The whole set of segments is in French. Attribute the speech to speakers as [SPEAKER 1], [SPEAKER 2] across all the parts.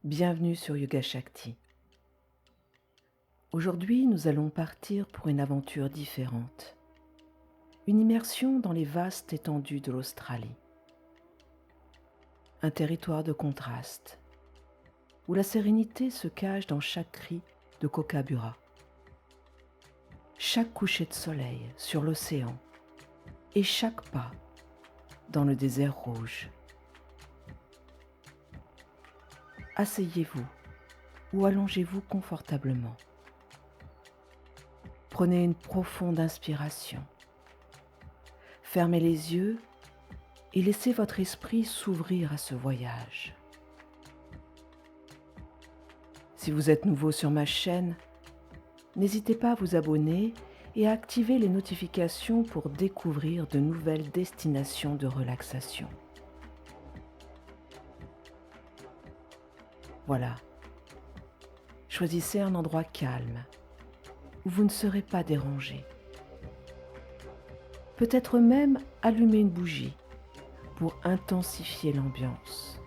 [SPEAKER 1] Bienvenue sur Yoga Shakti. Aujourd'hui, nous allons partir pour une aventure différente. Une immersion dans les vastes étendues de l'Australie. Un territoire de contraste, où la sérénité se cache dans chaque cri de Kookaburra. Chaque coucher de soleil sur l'océan et chaque pas dans le désert rouge. Asseyez-vous ou allongez-vous confortablement. Prenez une profonde inspiration. Fermez les yeux et laissez votre esprit s'ouvrir à ce voyage. Si vous êtes nouveau sur ma chaîne, n'hésitez pas à vous abonner et à activer les notifications pour découvrir de nouvelles destinations de relaxation. Voilà. Choisissez un endroit calme où vous ne serez pas dérangé. Peut-être même allumer une bougie pour intensifier l'ambiance.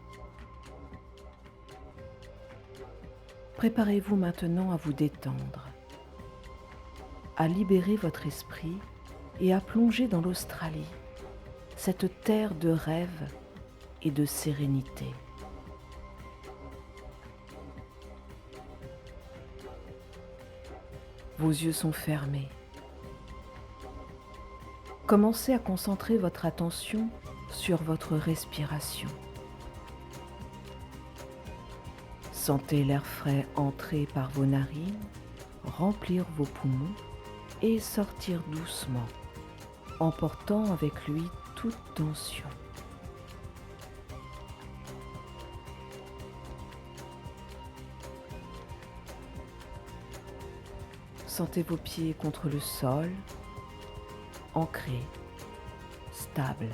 [SPEAKER 1] Préparez-vous maintenant à vous détendre, à libérer votre esprit et à plonger dans l'Australie, cette terre de rêve et de sérénité. Vos yeux sont fermés. Commencez à concentrer votre attention sur votre respiration. Sentez l'air frais entrer par vos narines, remplir vos poumons et sortir doucement, emportant avec lui toute tension. Sentez vos pieds contre le sol, ancrés, stables.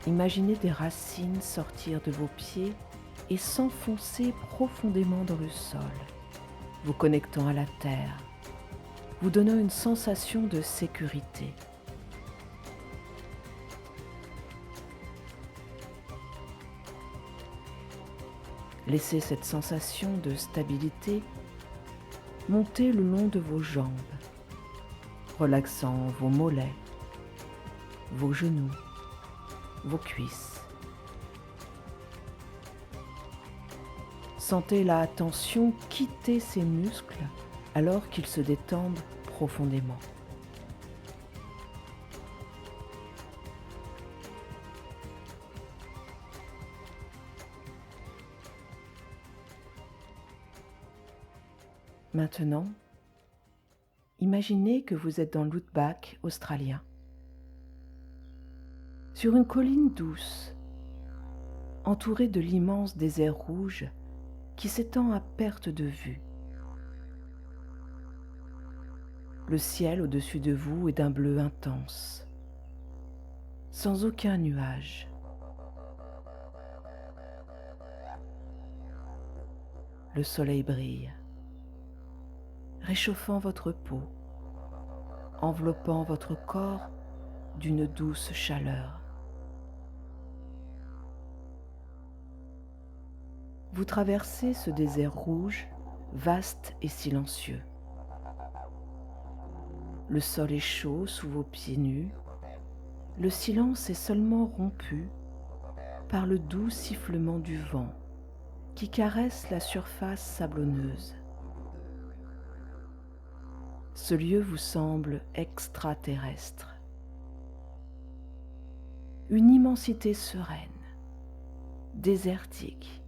[SPEAKER 1] Imaginez des racines sortir de vos pieds et s'enfoncer profondément dans le sol, vous connectant à la terre, vous donnant une sensation de sécurité. Laissez cette sensation de stabilité monter le long de vos jambes, relaxant vos mollets, vos genoux, vos cuisses. Sentez la tension quitter ces muscles alors qu'ils se détendent profondément. Maintenant, imaginez que vous êtes dans l'outback australien, sur une colline douce, entourée de l'immense désert rouge qui s'étend à perte de vue. Le ciel au-dessus de vous est d'un bleu intense, sans aucun nuage. Le soleil brille, réchauffant votre peau, enveloppant votre corps d'une douce chaleur. Vous traversez ce désert rouge, vaste et silencieux. Le sol est chaud sous vos pieds nus. Le silence est seulement rompu par le doux sifflement du vent qui caresse la surface sablonneuse. Ce lieu vous semble extraterrestre. Une immensité sereine, désertique,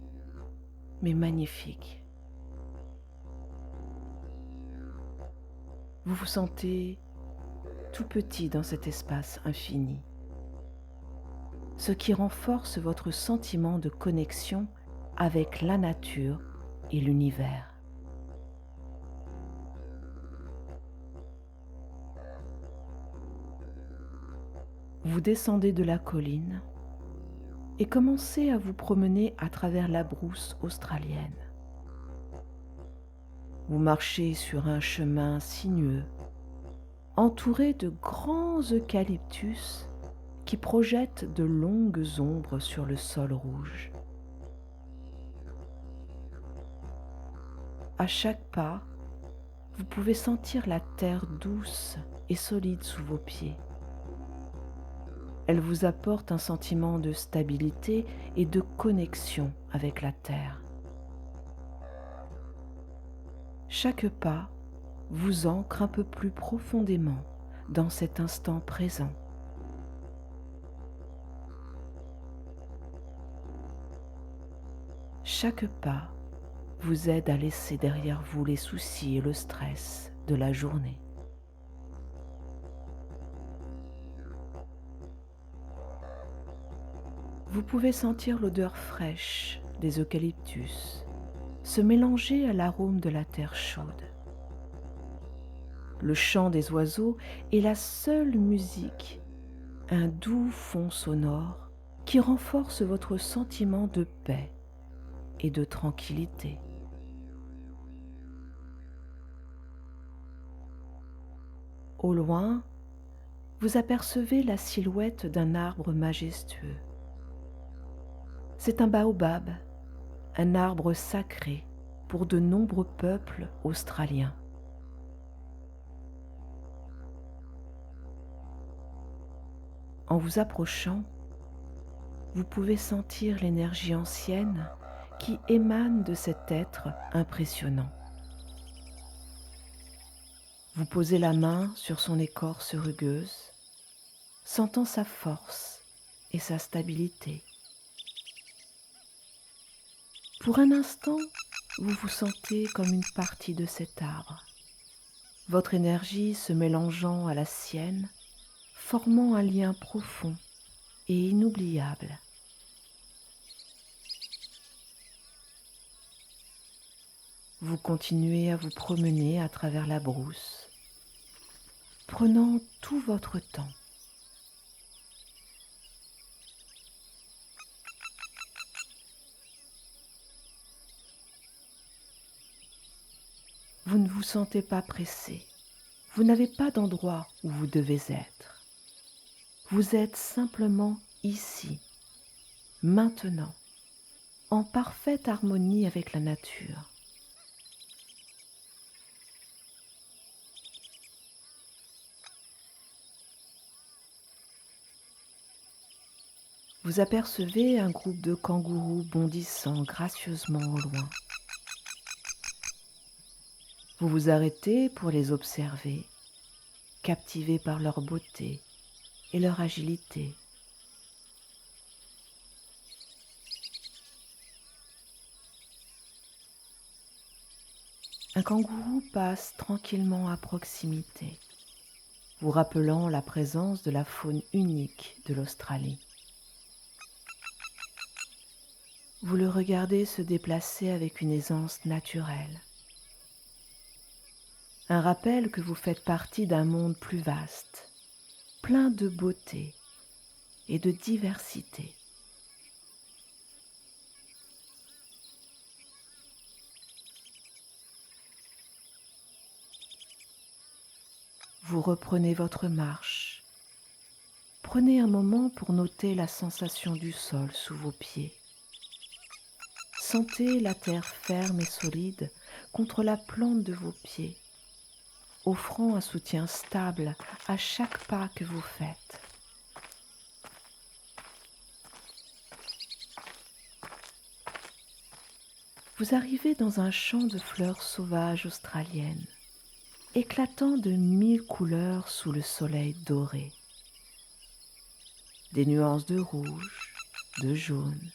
[SPEAKER 1] mais magnifique. Vous vous sentez tout petit dans cet espace infini, ce qui renforce votre sentiment de connexion avec la nature et l'univers. Vous descendez de la colline et commencez à vous promener à travers la brousse australienne. Vous marchez sur un chemin sinueux, entouré de grands eucalyptus qui projette de longues ombres sur le sol rouge. À chaque pas, vous pouvez sentir la terre douce et solide sous vos pieds. Elle vous apporte un sentiment de stabilité et de connexion avec la terre. Chaque pas vous ancre un peu plus profondément dans cet instant présent. Chaque pas vous aide à laisser derrière vous les soucis et le stress de la journée. Vous pouvez sentir l'odeur fraîche des eucalyptus se mélanger à l'arôme de la terre chaude. Le chant des oiseaux est la seule musique, un doux fond sonore qui renforce votre sentiment de paix et de tranquillité. Au loin, vous apercevez la silhouette d'un arbre majestueux. C'est un baobab, un arbre sacré pour de nombreux peuples australiens. En vous approchant, vous pouvez sentir l'énergie ancienne qui émane de cet être impressionnant. Vous posez la main sur son écorce rugueuse, sentant sa force et sa stabilité. Pour un instant, vous vous sentez comme une partie de cet arbre, votre énergie se mélangeant à la sienne, formant un lien profond et inoubliable. Vous continuez à vous promener à travers la brousse, prenant tout votre temps. Vous ne vous sentez pas pressé, vous n'avez pas d'endroit où vous devez être. Vous êtes simplement ici, maintenant, en parfaite harmonie avec la nature. Vous apercevez un groupe de kangourous bondissant gracieusement au loin. Vous vous arrêtez pour les observer, captivé par leur beauté et leur agilité. Un kangourou passe tranquillement à proximité, vous rappelant la présence de la faune unique de l'Australie. Vous le regardez se déplacer avec une aisance naturelle. Un rappel que vous faites partie d'un monde plus vaste, plein de beauté et de diversité. Vous reprenez votre marche. Prenez un moment pour noter la sensation du sol sous vos pieds. Sentez la terre ferme et solide contre la plante de vos pieds, offrant un soutien stable à chaque pas que vous faites. Vous arrivez dans un champ de fleurs sauvages australiennes, éclatant de 1000 couleurs sous le soleil doré. Des nuances de rouge, de jaune,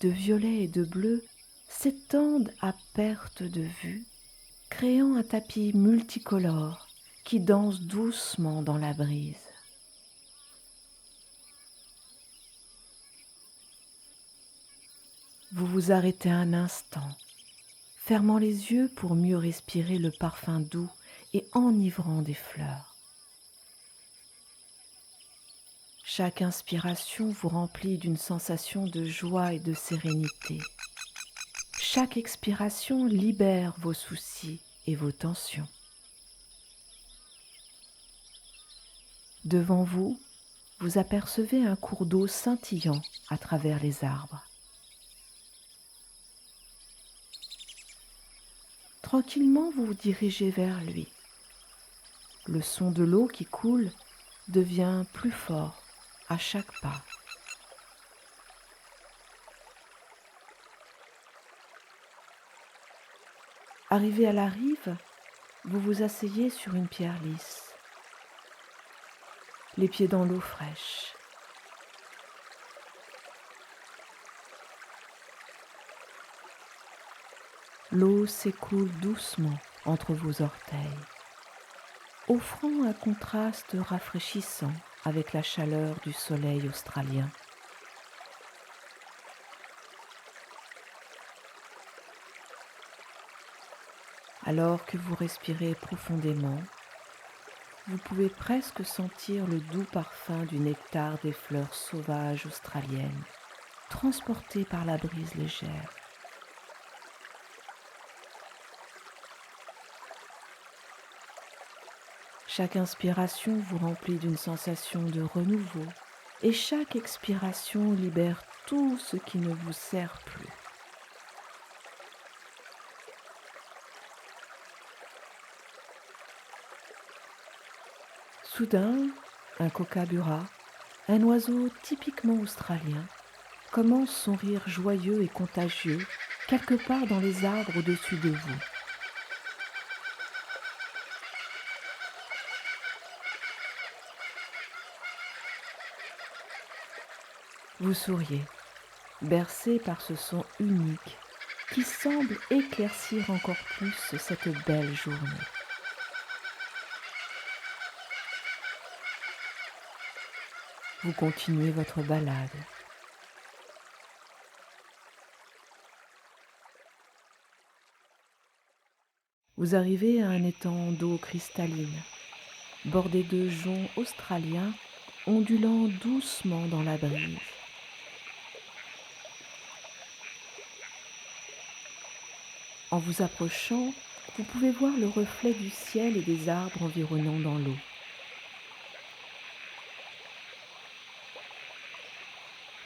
[SPEAKER 1] de violet et de bleu s'étendent à perte de vue, créant un tapis multicolore qui danse doucement dans la brise. Vous vous arrêtez un instant, fermant les yeux pour mieux respirer le parfum doux et enivrant des fleurs. Chaque inspiration vous remplit d'une sensation de joie et de sérénité. Chaque expiration libère vos soucis et vos tensions. Devant vous, vous apercevez un cours d'eau scintillant à travers les arbres. Tranquillement, vous vous dirigez vers lui. Le son de l'eau qui coule devient plus fort à chaque pas. Arrivé à la rive, vous vous asseyez sur une pierre lisse, les pieds dans l'eau fraîche. L'eau s'écoule doucement entre vos orteils, offrant un contraste rafraîchissant avec la chaleur du soleil australien. Alors que vous respirez profondément, vous pouvez presque sentir le doux parfum du nectar des fleurs sauvages australiennes, transporté par la brise légère. Chaque inspiration vous remplit d'une sensation de renouveau et chaque expiration libère tout ce qui ne vous sert plus. Soudain, un kookaburra, un oiseau typiquement australien, commence son rire joyeux et contagieux quelque part dans les arbres au-dessus de vous. Vous souriez, bercé par ce son unique qui semble éclaircir encore plus cette belle journée. Vous continuez votre balade. Vous arrivez à un étang d'eau cristalline, bordé de joncs australiens ondulant doucement dans la brise. En vous approchant, vous pouvez voir le reflet du ciel et des arbres environnants dans l'eau.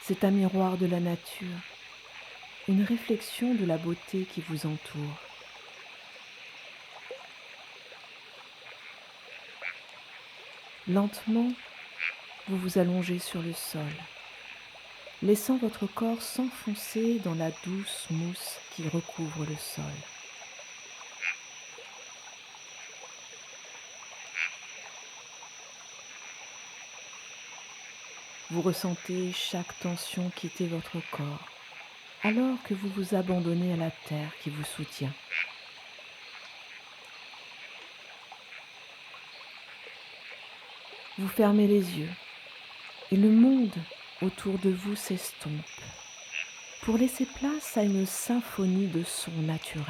[SPEAKER 1] C'est un miroir de la nature, une réflexion de la beauté qui vous entoure. Lentement, vous vous allongez sur le sol, laissant votre corps s'enfoncer dans la douce mousse qui recouvre le sol. Vous ressentez chaque tension quitter votre corps, alors que vous vous abandonnez à la terre qui vous soutient. Vous fermez les yeux et le monde autour de vous s'estompe pour laisser place à une symphonie de sons naturels.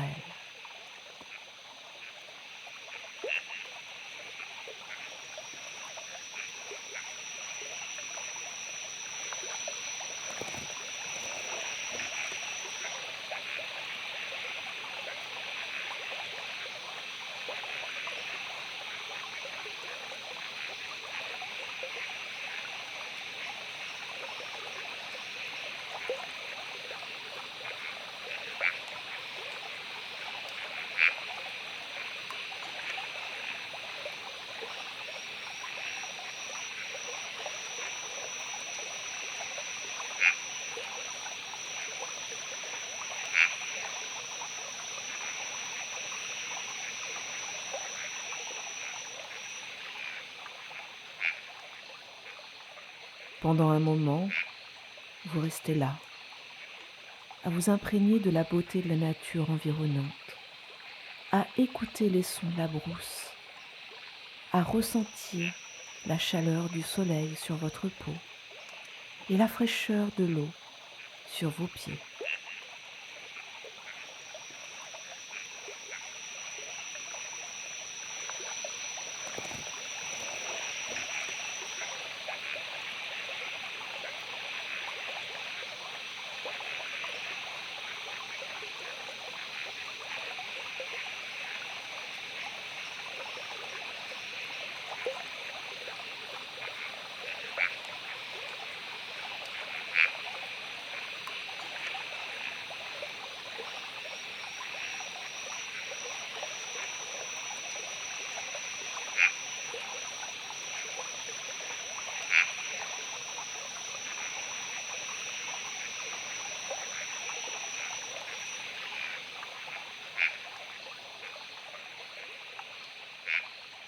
[SPEAKER 1] Pendant un moment, vous restez là, à vous imprégner de la beauté de la nature environnante, à écouter les sons de la brousse, à ressentir la chaleur du soleil sur votre peau et la fraîcheur de l'eau sur vos pieds.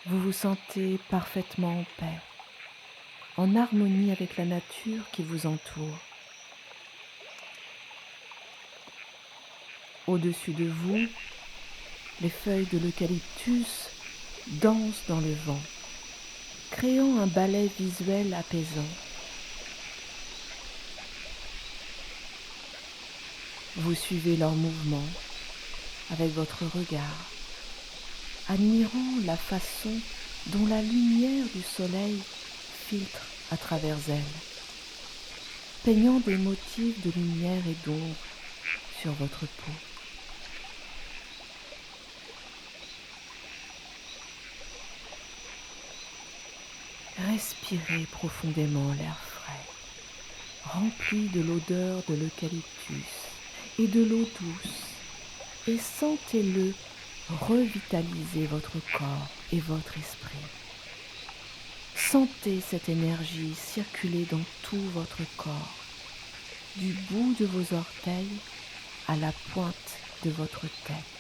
[SPEAKER 1] Vous vous sentez parfaitement en paix, en harmonie avec la nature qui vous entoure. Au-dessus de vous, les feuilles de l'eucalyptus dansent dans le vent, créant un ballet visuel apaisant. Vous suivez leurs mouvements avec votre regard, admirant la façon dont la lumière du soleil filtre à travers elles, peignant des motifs de lumière et d'ombre sur votre peau. Respirez profondément l'air frais, rempli de l'odeur de l'eucalyptus et de l'eau douce, et sentez-le revitaliser votre corps et votre esprit. Sentez cette énergie circuler dans tout votre corps, du bout de vos orteils à la pointe de votre tête.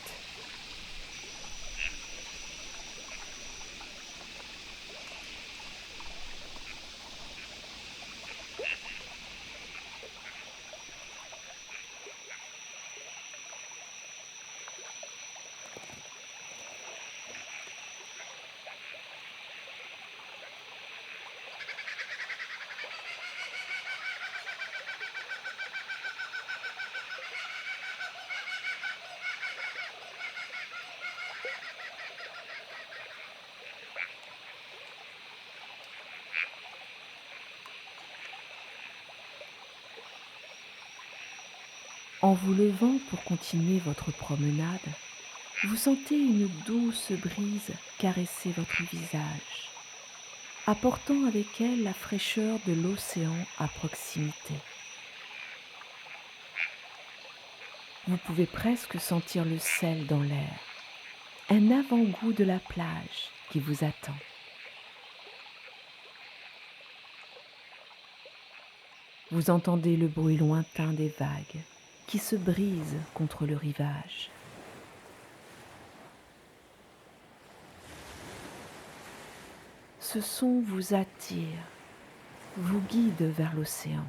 [SPEAKER 1] En vous levant pour continuer votre promenade, vous sentez une douce brise caresser votre visage, apportant avec elle la fraîcheur de l'océan à proximité. Vous pouvez presque sentir le sel dans l'air, un avant-goût de la plage qui vous attend. Vous entendez le bruit lointain des vagues qui se brisent contre le rivage. Ce son vous attire, vous guide vers l'océan.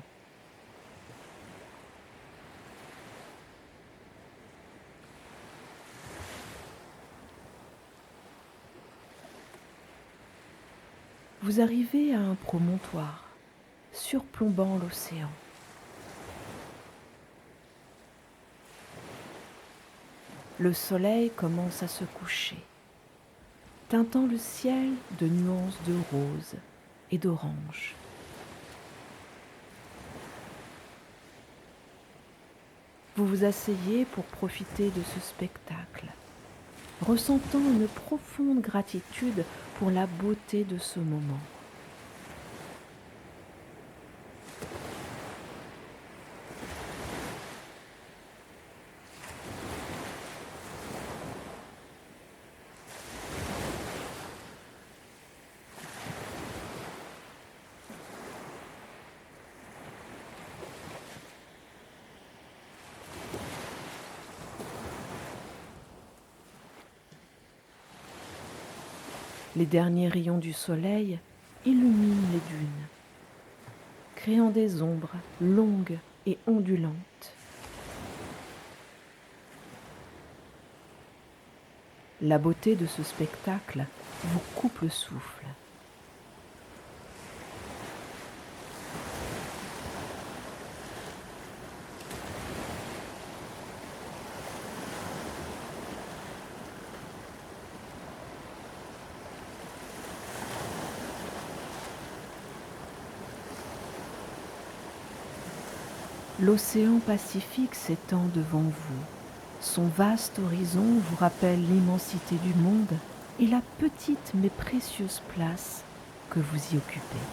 [SPEAKER 1] Vous arrivez à un promontoire surplombant l'océan. Le soleil commence à se coucher, teintant le ciel de nuances de rose et d'orange. Vous vous asseyez pour profiter de ce spectacle, ressentant une profonde gratitude pour la beauté de ce moment. Les derniers rayons du soleil illuminent les dunes, créant des ombres longues et ondulantes. La beauté de ce spectacle vous coupe le souffle. L'océan Pacifique s'étend devant vous. Son vaste horizon vous rappelle l'immensité du monde et la petite mais précieuse place que vous y occupez.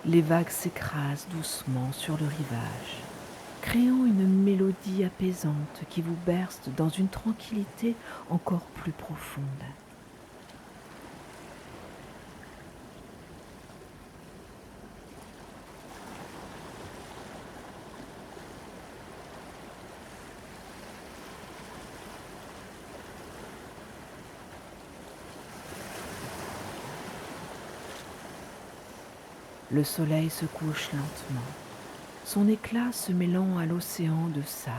[SPEAKER 1] Les vagues s'écrasent doucement sur le rivage, créant une mélodie apaisante qui vous berce dans une tranquillité encore plus profonde. Le soleil se couche lentement, son éclat se mêlant à l'océan de sable.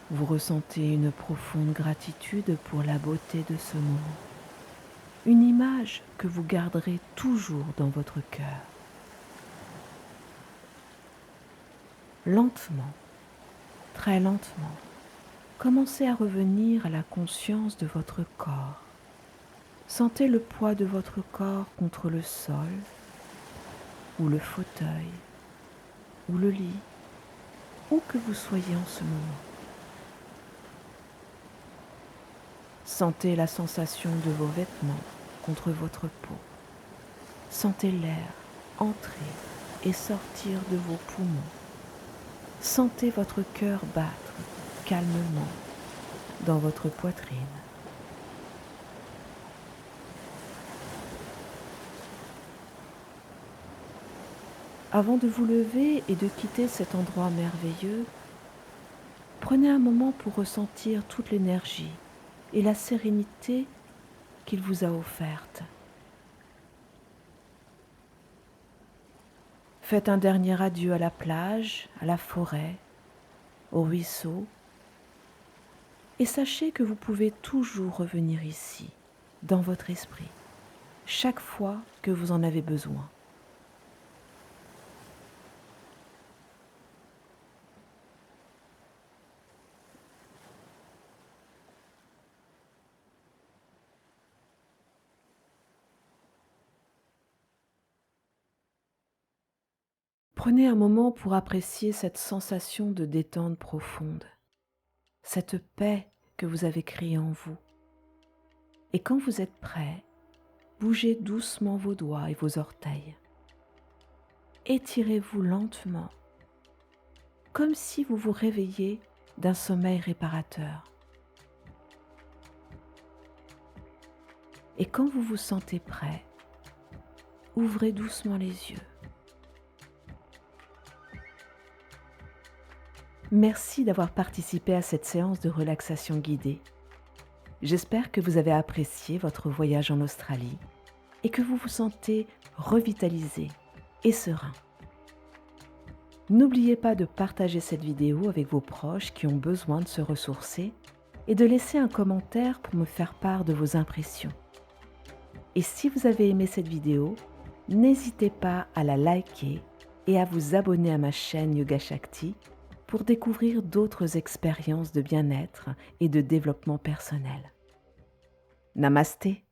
[SPEAKER 1] Vous ressentez une profonde gratitude pour la beauté de ce moment, une image que vous garderez toujours dans votre cœur. Lentement, très lentement, commencez à revenir à la conscience de votre corps. Sentez le poids de votre corps contre le sol, ou le fauteuil, ou le lit, où que vous soyez en ce moment. Sentez la sensation de vos vêtements contre votre peau. Sentez l'air entrer et sortir de vos poumons. Sentez votre cœur battre calmement dans votre poitrine. Avant de vous lever et de quitter cet endroit merveilleux, prenez un moment pour ressentir toute l'énergie et la sérénité qu'il vous a offerte. Faites un dernier adieu à la plage, à la forêt, au ruisseau, et sachez que vous pouvez toujours revenir ici, dans votre esprit, chaque fois que vous en avez besoin. Prenez un moment pour apprécier cette sensation de détente profonde, cette paix que vous avez créée en vous. Et quand vous êtes prêt, bougez doucement vos doigts et vos orteils. Étirez-vous lentement, comme si vous vous réveilliez d'un sommeil réparateur. Et quand vous vous sentez prêt, ouvrez doucement les yeux. Merci d'avoir participé à cette séance de relaxation guidée. J'espère que vous avez apprécié votre voyage en Australie et que vous vous sentez revitalisé et serein. N'oubliez pas de partager cette vidéo avec vos proches qui ont besoin de se ressourcer et de laisser un commentaire pour me faire part de vos impressions. Et si vous avez aimé cette vidéo, n'hésitez pas à la liker et à vous abonner à ma chaîne Yoga Shakti pour découvrir d'autres expériences de bien-être et de développement personnel. Namasté.